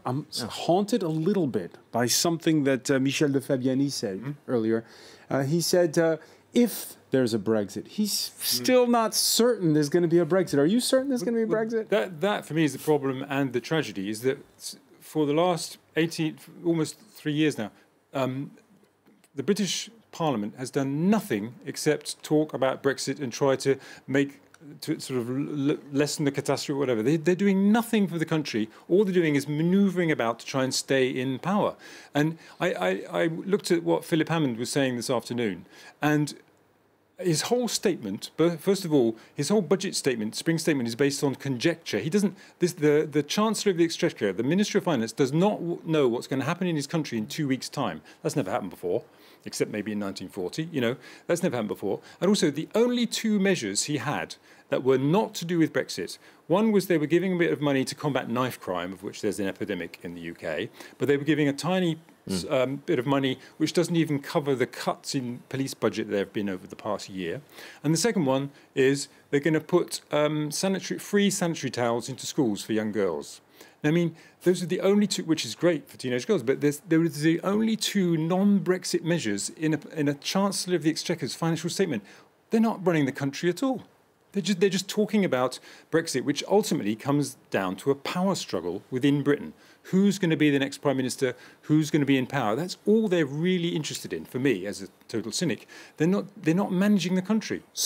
I'm haunted a little bit by something that Michel de Fabiani said earlier. He said, if there's a Brexit, he's still not certain there's going to be a Brexit. Are you certain there's going to be a Brexit? That, for me, is the problem and the tragedy, is that for the last almost 3 years now, the British Parliament has done nothing except talk about Brexit and try to sort of lessen the catastrophe or whatever. They're doing nothing for the country. All they're doing is manoeuvring about to try and stay in power. And I looked at what Philip Hammond was saying this afternoon, and his whole statement, first of all, his whole budget statement, spring statement, is based on conjecture. He doesn't. The Chancellor of the Exchequer, the Minister of Finance, does not know what's going to happen in his country in 2 weeks' time. That's never happened before, except maybe in 1940. You know, that's never happened before. And also, the only two measures he had that were not to do with Brexit. One was they were giving a bit of money to combat knife crime, of which there's an epidemic in the UK, but they were giving a tiny bit of money which doesn't even cover the cuts in police budget there have been over the past year. And the second one is they're going to put free sanitary towels into schools for young girls. I mean, those are the only two, which is great for teenage girls, but there is the only two non-Brexit measures in a Chancellor of the Exchequer's financial statement. They're not running the country at all. They're just talking about Brexit, which ultimately comes down to a power struggle within Britain. Who's going to be the next Prime Minister? Who's going to be in power? That's all they're really interested in, for me, as a total cynic. They're not managing the country.